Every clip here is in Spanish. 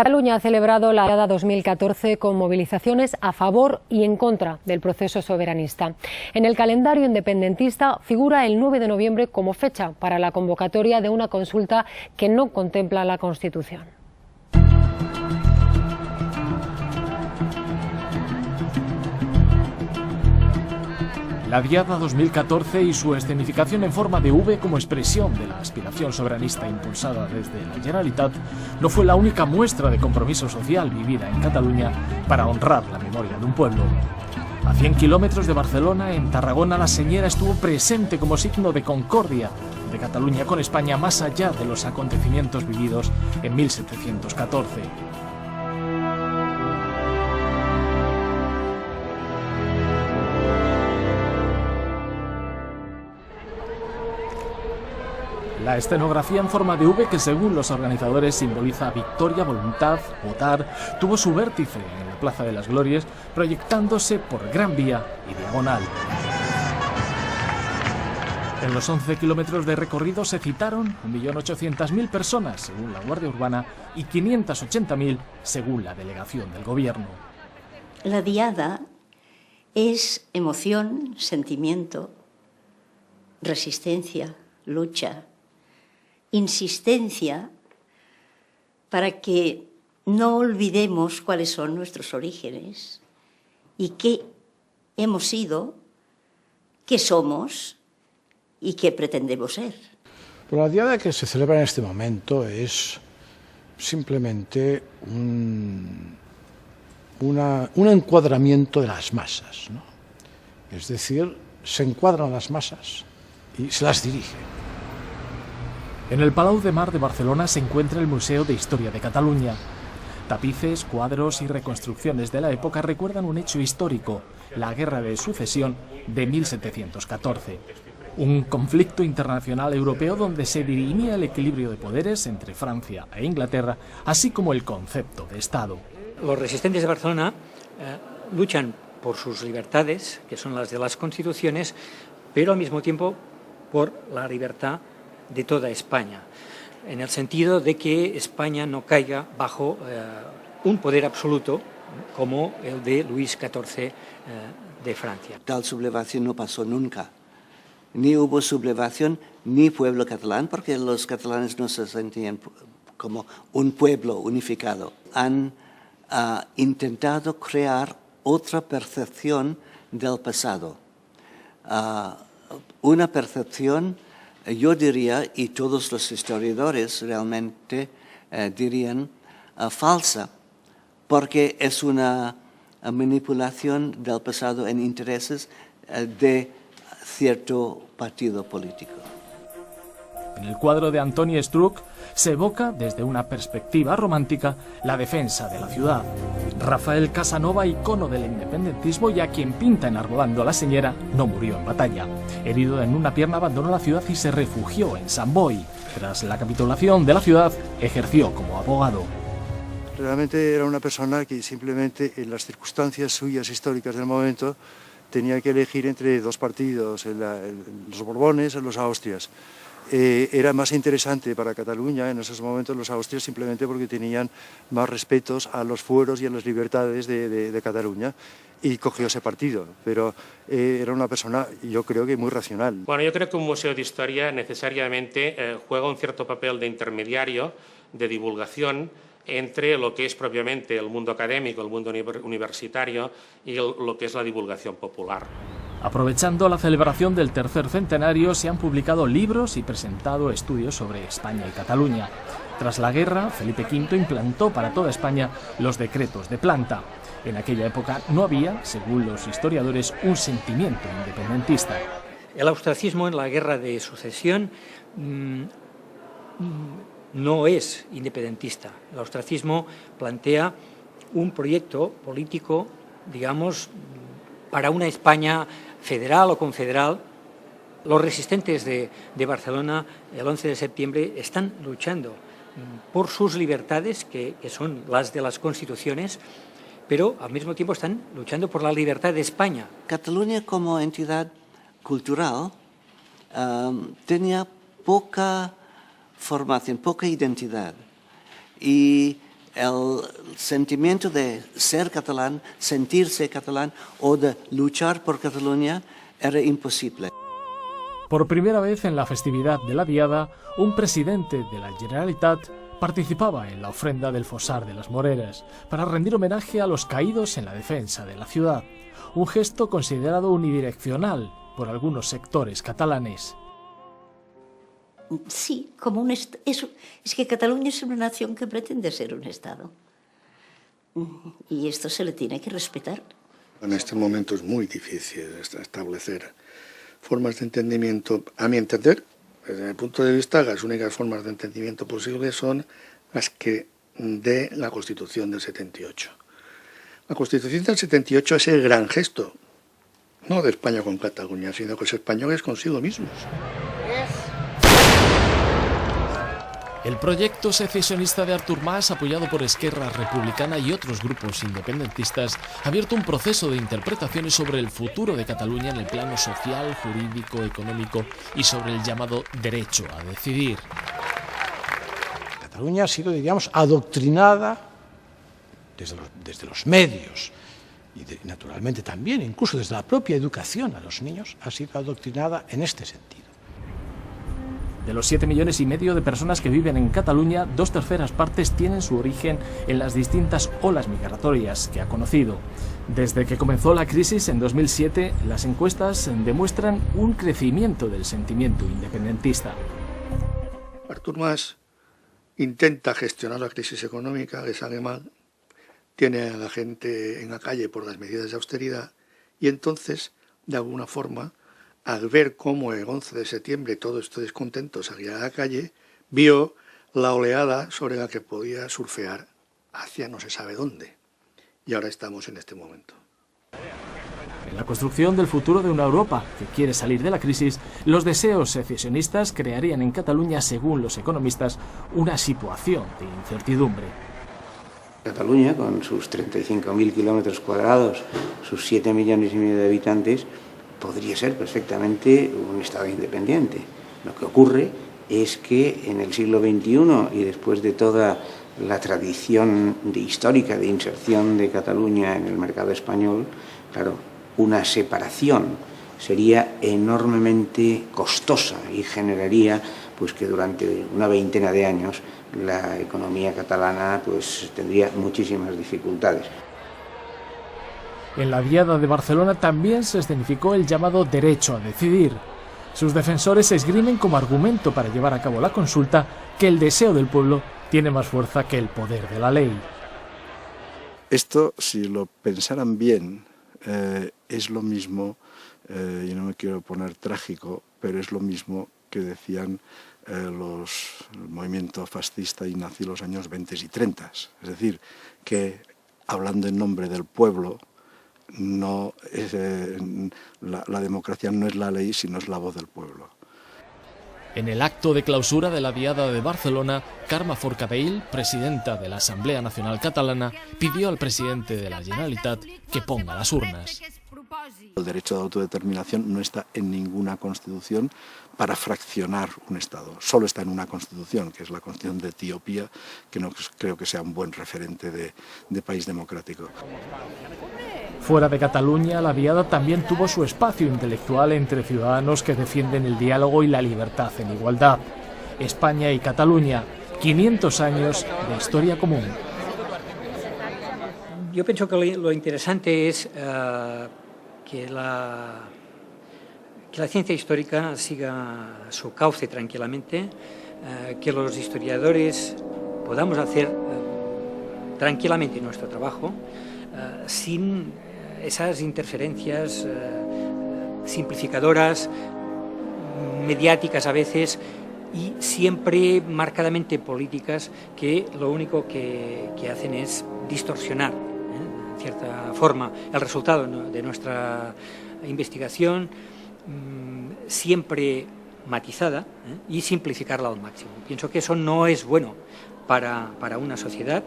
Cataluña ha celebrado la Diada 2014 con movilizaciones a favor y en contra del proceso soberanista. En el calendario independentista figura el 9 de noviembre como fecha para la convocatoria de una consulta que no contempla la Constitución. La Diada 2014 y su escenificación en forma de V como expresión de la aspiración soberanista impulsada desde la Generalitat no fue la única muestra de compromiso social vivida en Cataluña para honrar la memoria de un pueblo. A 100 kilómetros de Barcelona, en Tarragona, la señera estuvo presente como signo de concordia de Cataluña con España más allá de los acontecimientos vividos en 1714. La escenografía en forma de V, que según los organizadores simboliza victoria, voluntad, votar, tuvo su vértice en la Plaza de las Glorias, proyectándose por Gran Vía y Diagonal. En los 11 kilómetros de recorrido se citaron 1.800.000 personas, según la Guardia Urbana, y 580.000, según la delegación del Gobierno. La Diada es emoción, sentimiento, resistencia, lucha, insistencia para que no olvidemos cuáles son nuestros orígenes y qué hemos sido, qué somos y qué pretendemos ser. Pero la Diada que se celebra en este momento es simplemente un encuadramiento de las masas, ¿no? Es decir, se encuadran las masas y se las dirige. En el Palau de Mar de Barcelona se encuentra el Museo de Historia de Cataluña. Tapices, cuadros y reconstrucciones de la época recuerdan un hecho histórico, la Guerra de Sucesión de 1714. Un conflicto internacional europeo donde se dirimía el equilibrio de poderes entre Francia e Inglaterra, así como el concepto de Estado. Los resistentes de Barcelona luchan por sus libertades, que son las de las constituciones, pero al mismo tiempo por la libertad de toda España, en el sentido de que España no caiga bajo un poder absoluto como el de Luis XIV de Francia. Tal sublevación no pasó nunca. Ni hubo sublevación ni pueblo catalán, porque los catalanes no se sentían como un pueblo unificado. Han intentado crear otra percepción del pasado. Una percepción, yo diría, y todos los historiadores realmente dirían, falsa, porque es una manipulación del pasado en intereses de cierto partido político. En el cuadro de Antoni Struc se evoca, desde una perspectiva romántica, la defensa de la ciudad. Rafael Casanova, icono del independentismo y a quien pinta enarbolando la señera, no murió en batalla. Herido en una pierna, abandonó la ciudad y se refugió en Sant Boi. Tras la capitulación de la ciudad, ejerció como abogado. Realmente era una persona que simplemente en las circunstancias suyas históricas del momento tenía que elegir entre dos partidos, los Borbones y los Austrias. Era más interesante para Cataluña en esos momentos los austrias simplemente porque tenían más respetos a los fueros y a las libertades de Cataluña y cogió ese partido, pero era una persona, yo creo que muy racional. Bueno, yo creo que un museo de historia necesariamente juega un cierto papel de intermediario, de divulgación, entre lo que es propiamente el mundo académico, el mundo universitario y lo que es la divulgación popular. Aprovechando la celebración del tercer centenario, se han publicado libros y presentado estudios sobre España y Cataluña. Tras la guerra, Felipe V implantó para toda España los decretos de planta. En aquella época no había, según los historiadores, un sentimiento independentista. El austriacismo en la Guerra de Sucesión no es independentista. El austriacismo plantea un proyecto político, digamos, para una España federal o confederal. Los resistentes de Barcelona el 11 de septiembre están luchando por sus libertades, que son las de las constituciones, pero al mismo tiempo están luchando por la libertad de España. Cataluña como entidad cultural tenía poca formación, poca identidad, y el sentimiento de ser catalán, sentirse catalán o de luchar por Cataluña era imposible. Por primera vez en la festividad de la Diada, un presidente de la Generalitat participaba en la ofrenda del Fossar de las Moreras para rendir homenaje a los caídos en la defensa de la ciudad, un gesto considerado unidireccional por algunos sectores catalanes. Sí, como es que Cataluña es una nación que pretende ser un Estado. Y esto se le tiene que respetar. En este momento es muy difícil establecer formas de entendimiento. A mi entender, desde mi punto de vista, las únicas formas de entendimiento posibles son las que de la Constitución del 78. La Constitución del 78 es el gran gesto, no de España con Cataluña, sino que los españoles consigo mismos. El proyecto secesionista de Artur Mas, apoyado por Esquerra Republicana y otros grupos independentistas, ha abierto un proceso de interpretaciones sobre el futuro de Cataluña en el plano social, jurídico, económico y sobre el llamado derecho a decidir. Cataluña ha sido, diríamos, adoctrinada desde los medios y naturalmente también, incluso desde la propia educación a los niños, ha sido adoctrinada en este sentido. De los 7,5 millones de personas que viven en Cataluña, 2/3 partes tienen su origen en las distintas olas migratorias que ha conocido. Desde que comenzó la crisis en 2007, las encuestas demuestran un crecimiento del sentimiento independentista. Artur Mas intenta gestionar la crisis económica, le sale mal, tiene a la gente en la calle por las medidas de austeridad y entonces, de alguna forma, al ver cómo el 11 de septiembre todo este descontento salía a la calle, vio la oleada sobre la que podía surfear hacia no se sabe dónde. Y ahora estamos en este momento. En la construcción del futuro de una Europa que quiere salir de la crisis, los deseos secesionistas crearían en Cataluña, según los economistas, una situación de incertidumbre. Cataluña, con sus 35.000 kilómetros cuadrados, sus 7,5 millones de habitantes, podría ser perfectamente un Estado independiente. Lo que ocurre es que en el siglo XXI y después de toda la tradición histórica de inserción de Cataluña en el mercado español, claro, una separación sería enormemente costosa y generaría pues que durante una veintena de años la economía catalana pues tendría muchísimas dificultades. En la Diada de Barcelona también se escenificó el llamado derecho a decidir. Sus defensores esgrimen como argumento para llevar a cabo la consulta que el deseo del pueblo tiene más fuerza que el poder de la ley. Esto, si lo pensaran bien, es lo mismo, y no me quiero poner trágico, pero es lo mismo que decían el movimiento fascista y nazi en los años 20 y 30. Es decir, que hablando en nombre del pueblo, no es, la democracia no es la ley, sino es la voz del pueblo. En el acto de clausura de la Diada de Barcelona, Carme Forcadell, presidenta de la Asamblea Nacional Catalana, pidió al presidente de la Generalitat que ponga las urnas. El derecho de autodeterminación no está en ninguna constitución para fraccionar un Estado. Solo está en una constitución, que es la Constitución de Etiopía, que no creo que sea un buen referente de país democrático. Fuera de Cataluña, la Diada también tuvo su espacio intelectual entre ciudadanos que defienden el diálogo y la libertad en igualdad. España y Cataluña, 500 años de historia común. Yo pienso que lo interesante es que la ciencia histórica siga su cauce tranquilamente, que los historiadores podamos hacer tranquilamente nuestro trabajo sin esas interferencias simplificadoras, mediáticas a veces y siempre marcadamente políticas que lo único que hacen es distorsionar, en cierta forma, el resultado de nuestra investigación, siempre matizada y simplificarla al máximo. Pienso que eso no es bueno para una sociedad,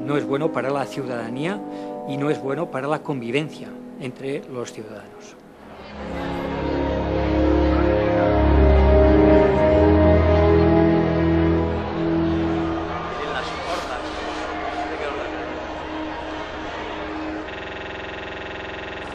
no es bueno para la ciudadanía y no es bueno para la convivencia entre los ciudadanos.